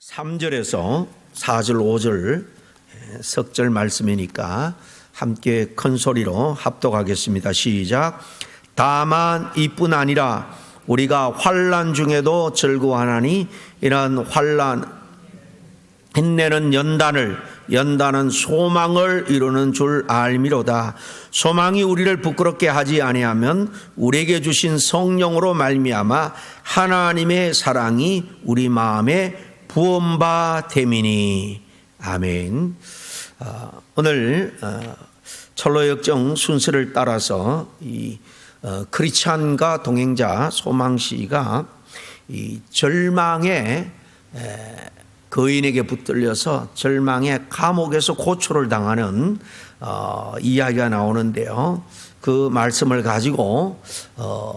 3절에서 4절, 5절 석절 말씀이니까 함께 큰 소리로 합독하겠습니다. 시작. 다만 이뿐 아니라 우리가 환난 중에도 즐거워하나니 이런 환난 인내는 연단은 소망을 이루는 줄 알미로다. 소망이 우리를 부끄럽게 하지 아니하면 우리에게 주신 성령으로 말미암아 하나님의 사랑이 우리 마음에 부음바 됨이니. 아멘. 오늘 철로역정 순서를 따라서 이 크리스찬과 동행자 소망씨가 이 절망의 거인에게 붙들려서 절망의 감옥에서 고초를 당하는 이야기가 나오는데요. 그 말씀을 가지고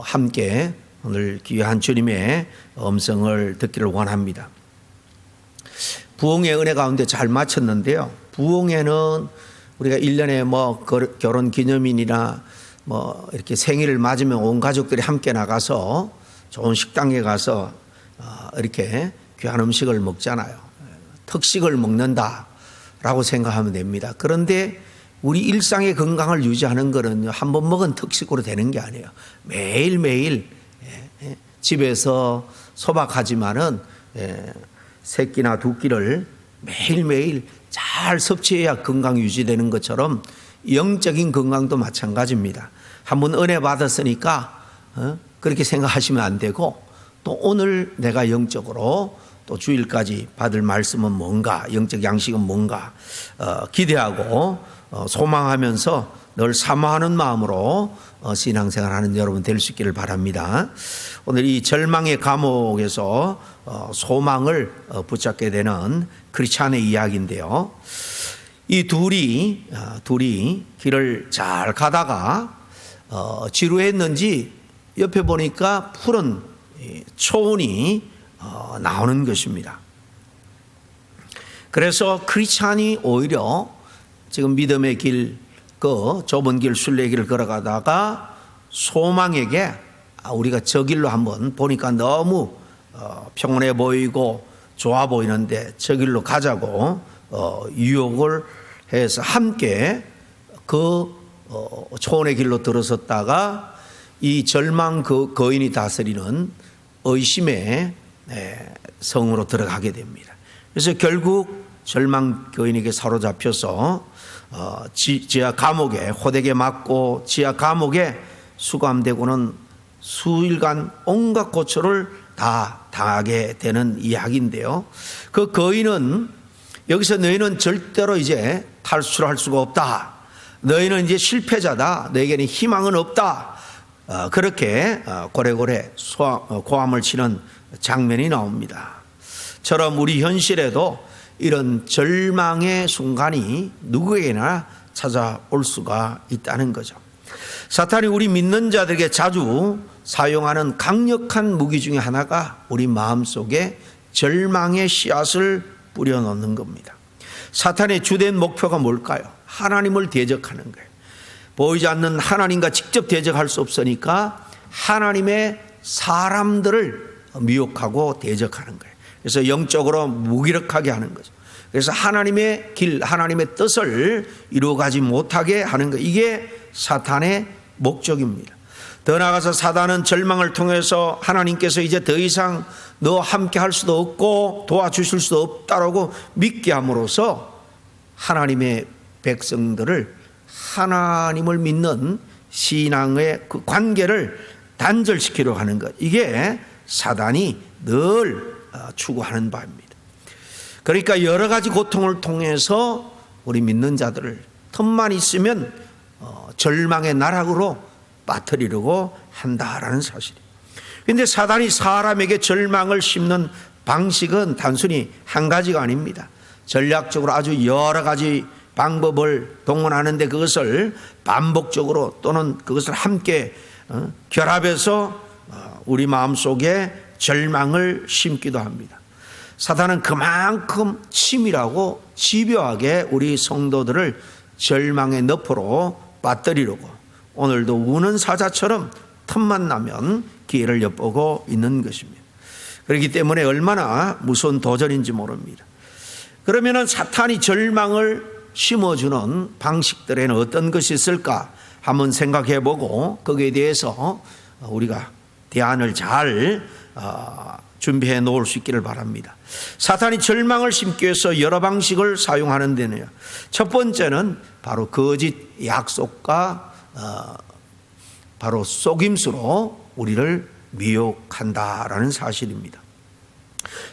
함께 오늘 귀한 주님의 음성을 듣기를 원합니다. 부흥의 은혜 가운데 잘 마쳤는데요. 부흥회는 우리가 1년에 뭐 결혼 기념일이나 뭐 이렇게 생일을 맞으면 온 가족들이 함께 나가서 좋은 식당에 가서 이렇게 귀한 음식을 먹잖아요. 특식을 먹는다라고 생각하면 됩니다. 그런데 우리 일상의 건강을 유지하는 것은 한 번 먹은 특식으로 되는 게 아니에요. 매일매일 집에서 소박하지만은 세 끼나 두 끼를 매일매일 잘 섭취해야 건강이 유지되는 것처럼 영적인 건강도 마찬가지입니다. 한번 은혜 받았으니까 그렇게 생각하시면 안 되고, 또 오늘 내가 영적으로 또 주일까지 받을 말씀은 뭔가, 영적 양식은 뭔가 기대하고 소망하면서 늘 사모하는 마음으로 신앙생활하는 여러분 될 수 있기를 바랍니다. 오늘 이 절망의 감옥에서 소망을 붙잡게 되는 크리스찬의 이야기인데요. 이 둘이 길을 잘 가다가 지루했는지 옆에 보니까 푸른 초원이 나오는 것입니다. 그래서 크리스찬이 오히려 지금 믿음의 길, 그 좁은 길, 순례길을 걸어가다가 소망에게 우리가 저 길로 한번 보니까 너무 평온해 보이고 좋아 보이는데 저 길로 가자고 유혹을 해서 함께 그 초원의 길로 들어섰다가 이 절망 그 거인이 다스리는 의심의 성으로 들어가게 됩니다. 그래서 결국 절망 거인에게 사로잡혀서 지하 감옥에 호되게 맞고 지하 감옥에 수감되고는 수일간 온갖 고초를 다 당하게 되는 이야기인데요. 그 거인은 여기서 너희는 절대로 이제 탈출할 수가 없다. 너희는 이제 실패자다. 너에게는 희망은 없다. 그렇게 고래고래 고함을 치는 장면이 나옵니다. 처럼 우리 현실에도 이런 절망의 순간이 누구에게나 찾아올 수가 있다는 거죠. 사탄이 우리 믿는 자들에게 자주 사용하는 강력한 무기 중에 하나가 우리 마음속에 절망의 씨앗을 뿌려놓는 겁니다. 사탄의 주된 목표가 뭘까요? 하나님을 대적하는 거예요. 보이지 않는 하나님과 직접 대적할 수 없으니까 하나님의 사람들을 미혹하고 대적하는 거예요. 그래서 영적으로 무기력하게 하는 거죠. 그래서 하나님의 길, 하나님의 뜻을 이루어가지 못하게 하는 거, 이게 사탄의 목적입니다. 더 나아가서 사탄은 절망을 통해서 하나님께서 이제 더 이상 너와 함께 할 수도 없고 도와주실 수도 없다라고 믿게 함으로써 하나님의 백성들을 하나님을 믿는 신앙의 그 관계를 단절시키려고 하는 것, 이게 사단이 늘 추구하는 바입니다. 그러니까 여러 가지 고통을 통해서 우리 믿는 자들을 틈만 있으면 절망의 나락으로 빠뜨리려고 한다라는 사실이에요. 그런데 사단이 사람에게 절망을 심는 방식은 단순히 한 가지가 아닙니다. 전략적으로 아주 여러 가지 방법을 동원하는데 그것을 반복적으로 또는 그것을 함께 결합해서 우리 마음속에 절망을 심기도 합니다. 사단은 그만큼 치밀하고 집요하게 우리 성도들을 절망의 늪으로 빠뜨리려고 오늘도 우는 사자처럼 틈만 나면 기회를 엿보고 있는 것입니다. 그렇기 때문에 얼마나 무서운 도전인지 모릅니다. 그러면은 사탄이 절망을 심어주는 방식들에는 어떤 것이 있을까 한번 생각해 보고 거기에 대해서 우리가 대안을 잘 준비해 놓을 수 있기를 바랍니다. 사탄이 절망을 심기 위해서 여러 방식을 사용하는 데는요, 첫 번째는 바로 거짓 약속과 바로 속임수로 우리를 미혹한다라는 사실입니다.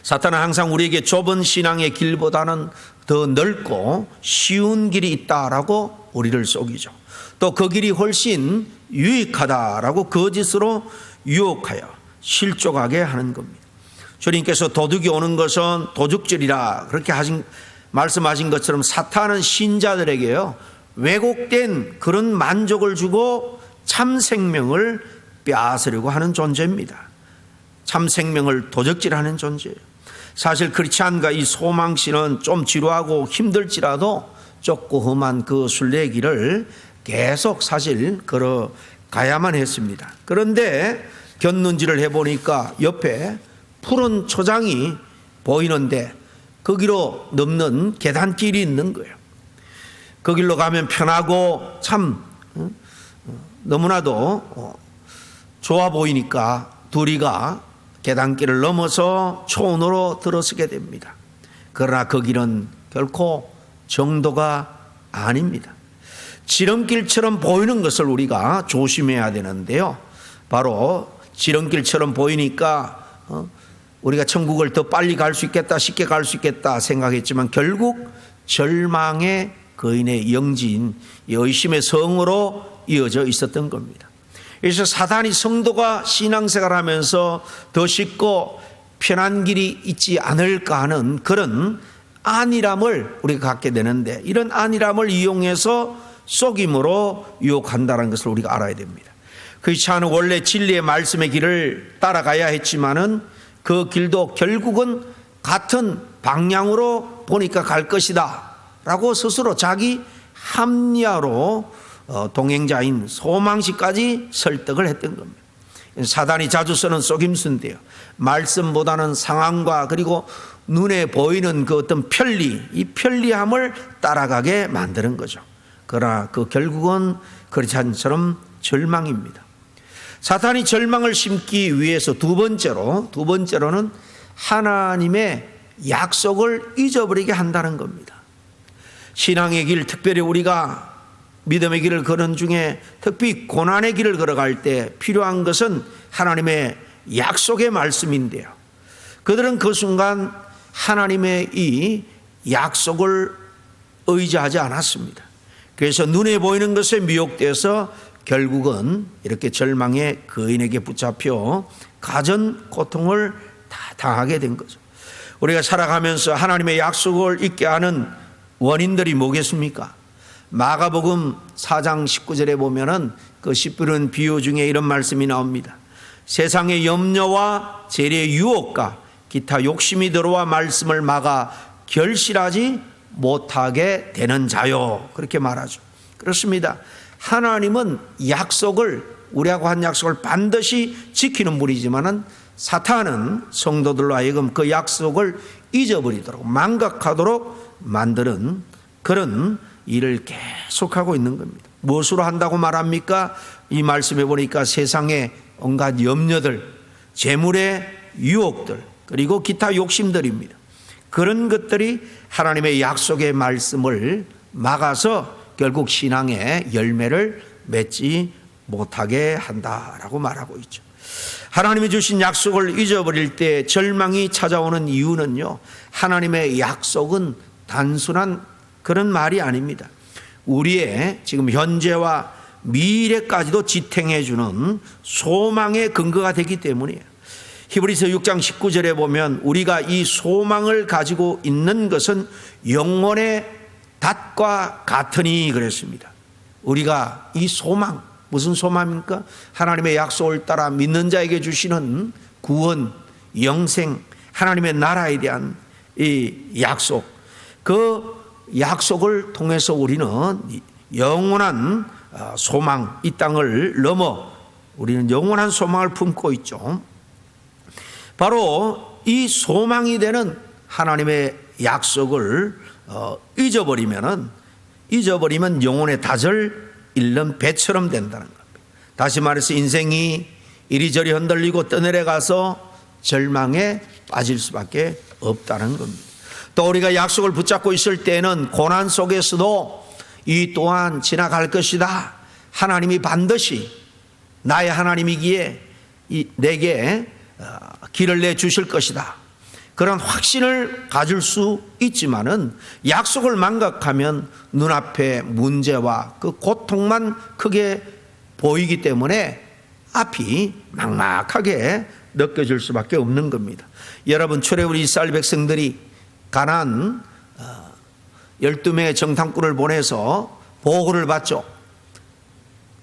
사탄은 항상 우리에게 좁은 신앙의 길보다는 더 넓고 쉬운 길이 있다라고 우리를 속이죠. 또 그 길이 훨씬 유익하다라고 거짓으로 유혹하여 실족하게 하는 겁니다. 주님께서 도둑이 오는 것은 도둑질이라 그렇게 말씀하신 것처럼 사탄은 신자들에게요, 왜곡된 그런 만족을 주고 참 생명을 빼앗으려고 하는 존재입니다. 참 생명을 도적질하는 존재예요. 사실 크리스찬과 이 소망씨는 좀 지루하고 힘들지라도 좁고 험한 그 순례의 길을 계속 사실 걸어가야만 했습니다. 그런데 곁눈질을 해보니까 옆에 푸른 초장이 보이는데 거기로 넘는 계단길이 있는 거예요. 그 길로 가면 편하고 참 너무나도 좋아 보이니까 둘이가 계단길을 넘어서 초원으로 들어서게 됩니다. 그러나 그 길은 결코 정도가 아닙니다. 지름길처럼 보이는 것을 우리가 조심해야 되는데요, 바로 지름길처럼 보이니까 우리가 천국을 더 빨리 갈 수 있겠다, 쉽게 갈 수 있겠다 생각했지만 결국 절망의 거인의 영지인 의심의 성으로 이어져 있었던 겁니다. 그래서 사탄이 성도가 신앙생활을 하면서 더 쉽고 편한 길이 있지 않을까 하는 그런 안일함을 우리가 갖게 되는데, 이런 안일함을 이용해서 속임으로 유혹한다는 것을 우리가 알아야 됩니다. 크리스찬은 원래 진리의 말씀의 길을 따라가야 했지만은 그 길도 결국은 같은 방향으로 보니까 갈 것이다 라고 스스로 자기 합리화로 동행자인 소망씨까지 설득을 했던 겁니다. 사단이 자주 쓰는 속임수인데요, 말씀보다는 상황과 그리고 눈에 보이는 그 어떤 편리, 이 편리함을 따라가게 만드는 거죠. 그러나 그 결국은 크리스찬처럼 절망입니다. 사탄이 절망을 심기 위해서 두 번째로는 하나님의 약속을 잊어버리게 한다는 겁니다. 신앙의 길, 특별히 우리가 믿음의 길을 걸은 중에 특히 고난의 길을 걸어갈 때 필요한 것은 하나님의 약속의 말씀인데요, 그들은 그 순간 하나님의 이 약속을 의지하지 않았습니다. 그래서 눈에 보이는 것에 미혹돼서 결국은 이렇게 절망의 거인에게 붙잡혀 가전 고통을 다 당하게 된 거죠. 우리가 살아가면서 하나님의 약속을 잊게 하는 원인들이 뭐겠습니까? 마가복음 4장 19절에 보면은 그 씨 뿌리는 비유 중에 이런 말씀이 나옵니다. 세상의 염려와 재리의 유혹과 기타 욕심이 들어와 말씀을 막아 결실하지 못하게 되는 자요, 그렇게 말하죠. 그렇습니다. 하나님은 약속을, 우리하고 한 약속을 반드시 지키는 분이지만은 사탄은 성도들로 하여금 그 약속을 잊어버리도록 망각하도록 만드는 그런 일을 계속하고 있는 겁니다. 무엇으로 한다고 말합니까? 이 말씀에 보니까 세상의 온갖 염려들, 재물의 유혹들, 그리고 기타 욕심들입니다. 그런 것들이 하나님의 약속의 말씀을 막아서 결국 신앙의 열매를 맺지 못하게 한다라고 말하고 있죠. 하나님이 주신 약속을 잊어버릴 때 절망이 찾아오는 이유는요, 하나님의 약속은 단순한 그런 말이 아닙니다. 우리의 지금 현재와 미래까지도 지탱해 주는 소망의 근거가 되기 때문이에요. 히브리서 6장 19절에 보면 우리가 이 소망을 가지고 있는 것은 영원의 닷과 같으니 그랬습니다. 우리가 이 소망, 무슨 소망입니까? 하나님의 약속을 따라 믿는 자에게 주시는 구원, 영생, 하나님의 나라에 대한 이 약속, 그 약속을 통해서 우리는 영원한 소망, 이 땅을 넘어 우리는 영원한 소망을 품고 있죠. 바로 이 소망이 되는 하나님의 약속을 잊어버리면 영혼의 닷을 잃는 배처럼 된다는 겁니다. 다시 말해서 인생이 이리저리 흔들리고 떠내려가서 절망에 빠질 수밖에 없다는 겁니다. 또 우리가 약속을 붙잡고 있을 때는 고난 속에서도 이 또한 지나갈 것이다. 하나님이 반드시 나의 하나님이기에 내게 길을 내주실 것이다. 그런 확신을 가질 수 있지만은 약속을 망각하면 눈앞에 문제와 그 고통만 크게 보이기 때문에 앞이 막막하게 느껴질 수밖에 없는 겁니다. 여러분, 출애굽 이스라엘 백성들이 가나안 12명의 정탐꾼을 보내서 보고를 받죠.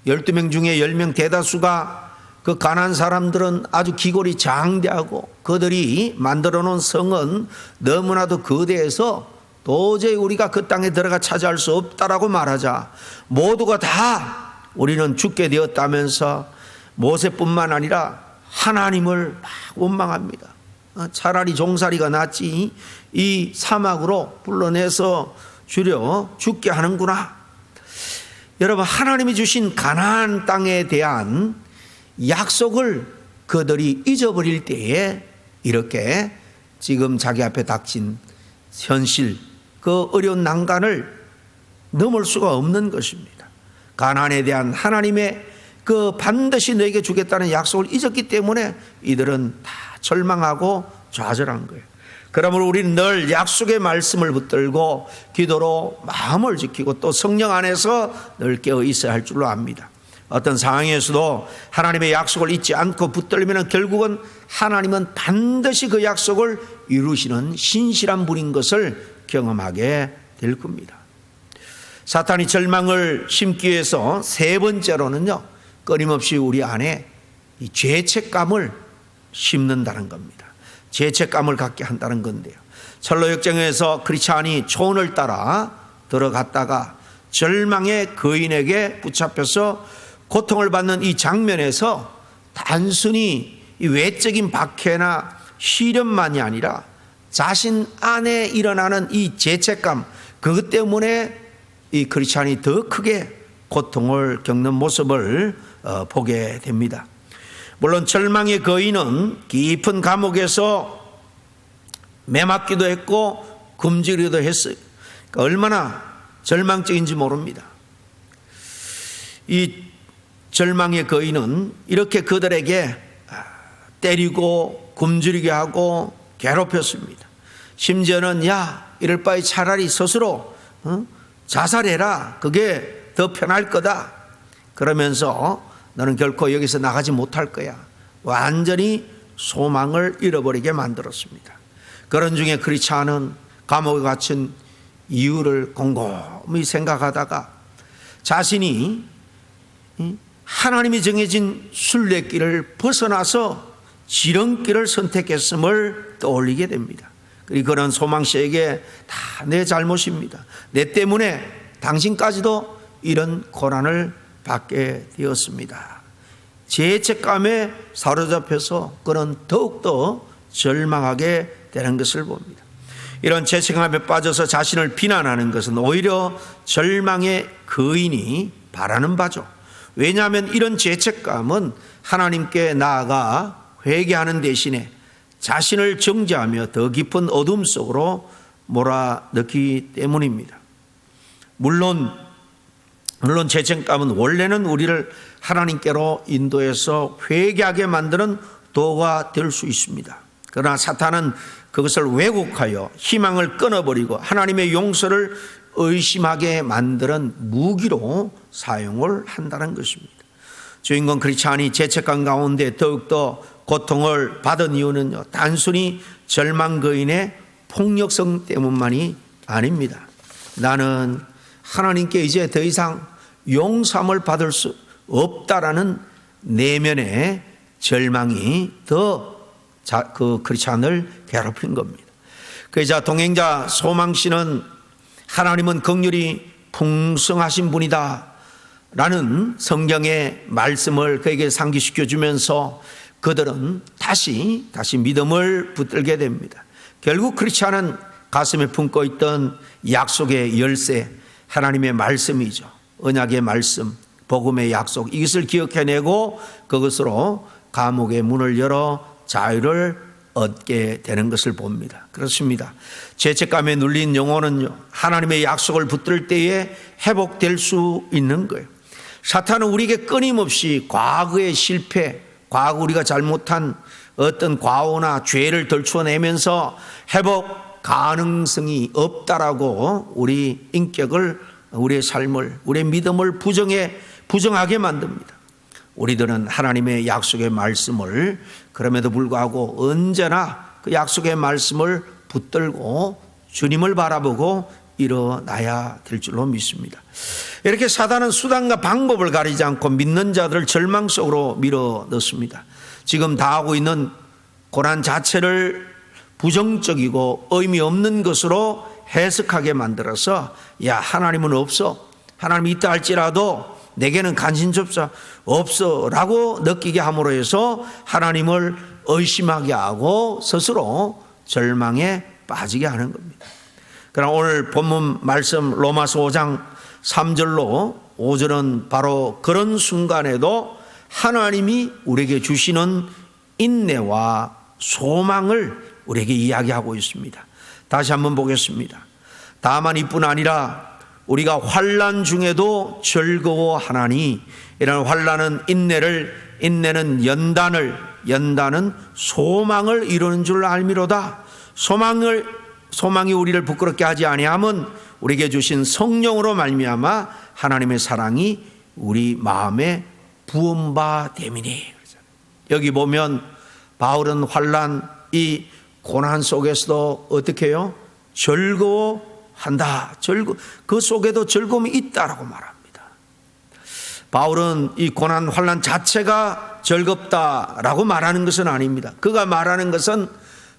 12명 중에 10명 대다수가 그 가나안 사람들은 아주 기골이 장대하고 그들이 만들어 놓은 성은 너무나도 거대해서 도저히 우리가 그 땅에 들어가 차지할 수 없다라고 말하자 모두가 다 우리는 죽게 되었다면서 모세뿐만 아니라 하나님을 막 원망합니다. 차라리 종살이가 낫지 이 사막으로 불러내서 주려 죽게 하는구나. 여러분, 하나님이 주신 가나안 땅에 대한 약속을 그들이 잊어버릴 때에 이렇게 지금 자기 앞에 닥친 현실, 그 어려운 난간을 넘을 수가 없는 것입니다. 가나안에 대한 하나님의 그 반드시 너에게 주겠다는 약속을 잊었기 때문에 이들은 다 절망하고 좌절한 거예요. 그러므로 우리는 늘 약속의 말씀을 붙들고 기도로 마음을 지키고 또 성령 안에서 늘 깨어 있어야 할 줄로 압니다. 어떤 상황에서도 하나님의 약속을 잊지 않고 붙들면 결국은 하나님은 반드시 그 약속을 이루시는 신실한 분인 것을 경험하게 될 겁니다. 사탄이 절망을 심기 위해서 세 번째로는요, 끊임없이 우리 안에 이 죄책감을 심는다는 겁니다. 죄책감을 갖게 한다는 건데요. 철로 역정에서 크리스찬이 초원을 따라 들어갔다가 절망의 거인에게 붙잡혀서 고통을 받는 이 장면에서 단순히 이 외적인 박해나 시련만이 아니라 자신 안에 일어나는 이 죄책감, 그것 때문에 이 크리스찬이 더 크게 고통을 겪는 모습을 보게 됩니다. 물론 절망의 거인은 깊은 감옥에서 매맞기도 했고 굶주리기도 했어요. 그러니까 얼마나 절망적인지 모릅니다. 이 절망의 거인은 이렇게 그들에게 때리고 굶주리게 하고 괴롭혔습니다. 심지어는 이럴 바에 차라리 스스로 자살해라. 그게 더 편할 거다. 그러면서 너는 결코 여기서 나가지 못할 거야. 완전히 소망을 잃어버리게 만들었습니다. 그런 중에 크리스찬은 감옥에 갇힌 이유를 곰곰이 생각하다가 자신이 하나님이 정해진 순례길을 벗어나서 지름길을 선택했음을 떠올리게 됩니다. 그리고 그런 소망씨에게 다 내 잘못입니다. 내 때문에 당신까지도 이런 고난을 받게 되었습니다. 죄책감에 사로잡혀서 그는 더욱더 절망하게 되는 것을 봅니다. 이런 죄책감에 빠져서 자신을 비난하는 것은 오히려 절망의 거인이 바라는 바죠. 왜냐하면 이런 죄책감은 하나님께 나아가 회개하는 대신에 자신을 정죄하며 더 깊은 어둠 속으로 몰아넣기 때문입니다. 물론 죄책감은 원래는 우리를 하나님께로 인도해서 회개하게 만드는 도구가 될 수 있습니다. 그러나 사탄은 그것을 왜곡하여 희망을 끊어버리고 하나님의 용서를 의심하게 만드는 무기로 사용을 한다는 것입니다. 주인공 크리스찬이 죄책감 가운데 더욱더 고통을 받은 이유는 단순히 절망 거인의 폭력성 때문만이 아닙니다. 나는 하나님께 이제 더 이상 용서함을 받을 수 없다라는 내면의 절망이 더 그 크리스찬을 괴롭힌 겁니다. 그러자 동행자 소망 씨는 하나님은 긍휼이 풍성하신 분이다 라는 성경의 말씀을 그에게 상기시켜 주면서 그들은 다시 믿음을 붙들게 됩니다. 결국 크리스찬은 가슴에 품고 있던 약속의 열쇠, 하나님의 말씀이죠. 언약의 말씀, 복음의 약속, 이것을 기억해내고 그것으로 감옥의 문을 열어 자유를 얻게 되는 것을 봅니다. 그렇습니다. 죄책감에 눌린 영혼은요, 하나님의 약속을 붙들 때에 회복될 수 있는 거예요. 사탄은 우리에게 끊임없이 과거의 실패, 과거 우리가 잘못한 어떤 과오나 죄를 덜쳐내면서 회복 가능성이 없다라고 우리 인격을, 우리의 삶을, 우리의 믿음을 부정하게 만듭니다. 우리들은 하나님의 약속의 말씀을 그럼에도 불구하고 언제나 그 약속의 말씀을 붙들고 주님을 바라보고 일어나야 될 줄로 믿습니다. 이렇게 사단은 수단과 방법을 가리지 않고 믿는 자들을 절망 속으로 밀어넣습니다. 지금 당하고 있는 고난 자체를 부정적이고 의미 없는 것으로 해석하게 만들어서, 야, 하나님은 없어, 하나님이 있다 할지라도 내게는 간신접사 없어 라고 느끼게 함으로 해서 하나님을 의심하게 하고 스스로 절망에 빠지게 하는 겁니다. 그러나 오늘 본문 말씀 로마서 5장 3절로 5절은 바로 그런 순간에도 하나님이 우리에게 주시는 인내와 소망을 우리에게 이야기하고 있습니다. 다시 한번 보겠습니다. 다만 이뿐 아니라 우리가 환난 중에도 즐거워하나니, 이런 환난은 인내는 연단은 소망을 이루는 줄 알미로다. 소망이 우리를 부끄럽게 하지 아니함은 우리에게 주신 성령으로 말미암아 하나님의 사랑이 우리 마음에 부은 바 됨이니. 여기 보면 바울은 환난, 이 고난 속에서도 어떻게 해요? 즐거워한다. 그 속에도 즐거움이 있다라고 말합니다. 바울은 이 고난 환난 자체가 즐겁다라고 말하는 것은 아닙니다. 그가 말하는 것은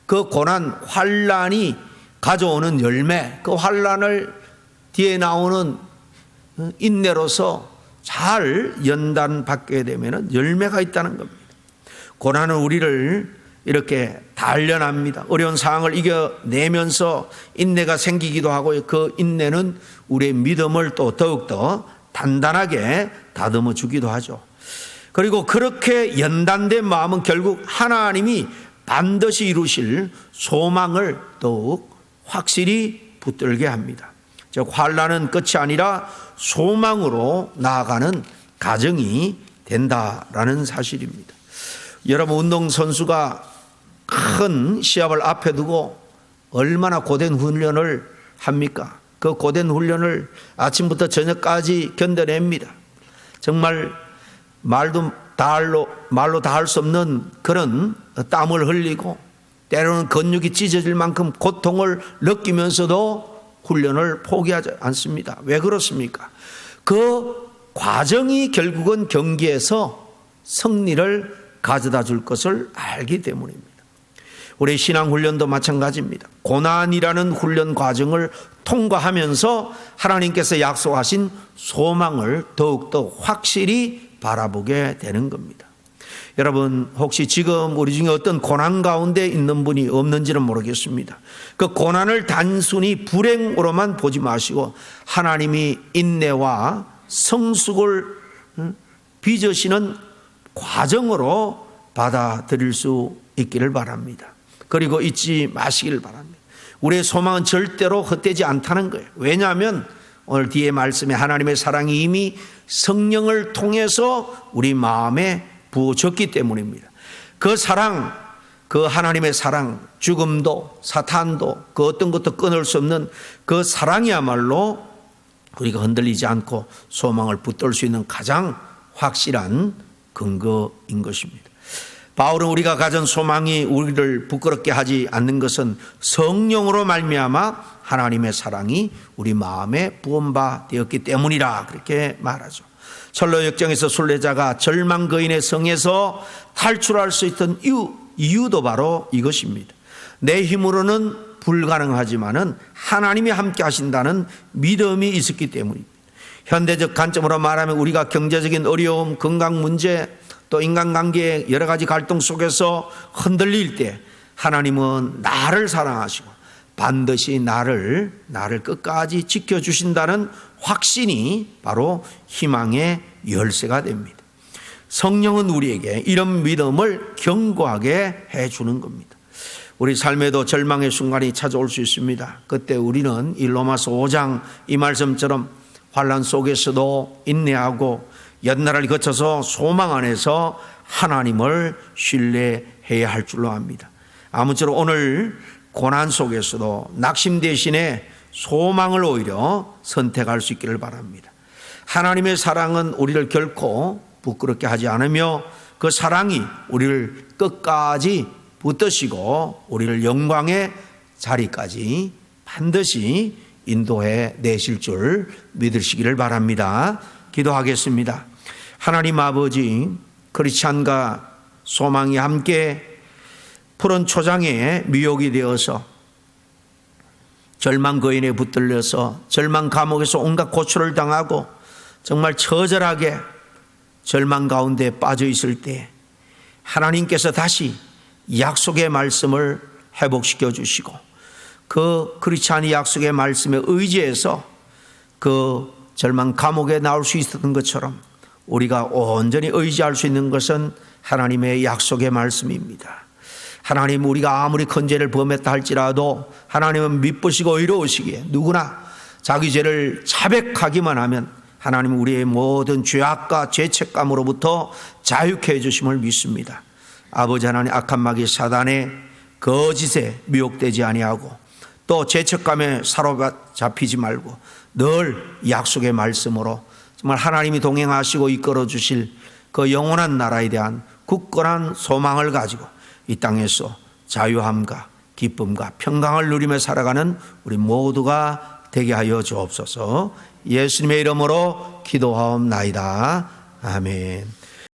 그 고난 환난이 가져오는 열매, 그 환난을 뒤에 나오는 인내로서 잘 연단받게 되면 열매가 있다는 겁니다. 고난은 우리를 이렇게 단련합니다. 어려운 상황을 이겨내면서 인내가 생기기도 하고, 그 인내는 우리의 믿음을 또 더욱더 단단하게 다듬어 주기도 하죠. 그리고 그렇게 연단된 마음은 결국 하나님이 반드시 이루실 소망을 더욱 확실히 붙들게 합니다. 즉 환난은 끝이 아니라 소망으로 나아가는 과정이 된다라는 사실입니다. 여러분, 운동선수가 큰 시합을 앞에 두고 얼마나 고된 훈련을 합니까? 그 고된 훈련을 아침부터 저녁까지 견뎌냅니다. 정말 말로 다 할 수 없는 그런 땀을 흘리고 때로는 근육이 찢어질 만큼 고통을 느끼면서도 훈련을 포기하지 않습니다. 왜 그렇습니까? 그 과정이 결국은 경기에서 승리를 가져다 줄 것을 알기 때문입니다. 우리 신앙훈련도 마찬가지입니다. 고난이라는 훈련 과정을 통과하면서 하나님께서 약속하신 소망을 더욱더 확실히 바라보게 되는 겁니다. 여러분, 혹시 지금 우리 중에 어떤 고난 가운데 있는 분이 없는지는 모르겠습니다. 그 고난을 단순히 불행으로만 보지 마시고 하나님이 인내와 성숙을 빚으시는 과정으로 받아들일 수 있기를 바랍니다. 그리고 잊지 마시길 바랍니다. 우리의 소망은 절대로 헛되지 않다는 거예요. 왜냐하면 오늘 뒤에 말씀에 하나님의 사랑이 이미 성령을 통해서 우리 마음에 부어졌기 때문입니다. 그 사랑, 그 하나님의 사랑, 죽음도 사탄도 그 어떤 것도 끊을 수 없는 그 사랑이야말로 우리가 흔들리지 않고 소망을 붙들 수 있는 가장 확실한 근거인 것입니다. 바울은 우리가 가진 소망이 우리를 부끄럽게 하지 않는 것은 성령으로 말미암아 하나님의 사랑이 우리 마음에 부은 바 되었기 때문이라 그렇게 말하죠. 철로 역정에서 순례자가 절망 거인의 성에서 탈출할 수 있던 이유도 바로 이것입니다. 내 힘으로는 불가능하지만은 하나님이 함께 하신다는 믿음이 있었기 때문입니다. 현대적 관점으로 말하면 우리가 경제적인 어려움, 건강 문제, 또 인간관계의 여러 가지 갈등 속에서 흔들릴 때 하나님은 나를 사랑하시고 반드시 나를 끝까지 지켜주신다는 확신이 바로 희망의 열쇠가 됩니다. 성령은 우리에게 이런 믿음을 견고하게 해주는 겁니다. 우리 삶에도 절망의 순간이 찾아올 수 있습니다. 그때 우리는 이 로마서 5장 이 말씀처럼 환난 속에서도 인내하고 연날을 거쳐서 소망 안에서 하나님을 신뢰해야 할 줄로 압니다. 아무쪼록 오늘 고난 속에서도 낙심 대신에 소망을 오히려 선택할 수 있기를 바랍니다. 하나님의 사랑은 우리를 결코 부끄럽게 하지 않으며 그 사랑이 우리를 끝까지 붙드시고 우리를 영광의 자리까지 반드시 인도해 내실 줄 믿으시기를 바랍니다. 기도하겠습니다. 하나님 아버지, 크리스찬과 소망이 함께 푸른 초장에 미혹이 되어서 절망 거인에 붙들려서 절망 감옥에서 온갖 고초를 당하고 정말 처절하게 절망 가운데 빠져 있을 때 하나님께서 다시 약속의 말씀을 회복시켜 주시고 그 크리스찬이 약속의 말씀에 의지해서 그 절망 감옥에 나올 수 있었던 것처럼 우리가 온전히 의지할 수 있는 것은 하나님의 약속의 말씀입니다. 하나님, 우리가 아무리 큰 죄를 범했다 할지라도 하나님은 미쁘시고 의로우시기에 누구나 자기 죄를 자백하기만 하면 하나님은 우리의 모든 죄악과 죄책감으로부터 자유케 해주심을 믿습니다. 아버지 하나님, 악한 마귀 사단의 거짓에 미혹되지 아니하고 또 죄책감에 사로잡히지 말고 늘 약속의 말씀으로 정말 하나님이 동행하시고 이끌어 주실 그 영원한 나라에 대한 굳건한 소망을 가지고 이 땅에서 자유함과 기쁨과 평강을 누리며 살아가는 우리 모두가 되게 하여 주옵소서. 예수님의 이름으로 기도하옵나이다. 아멘.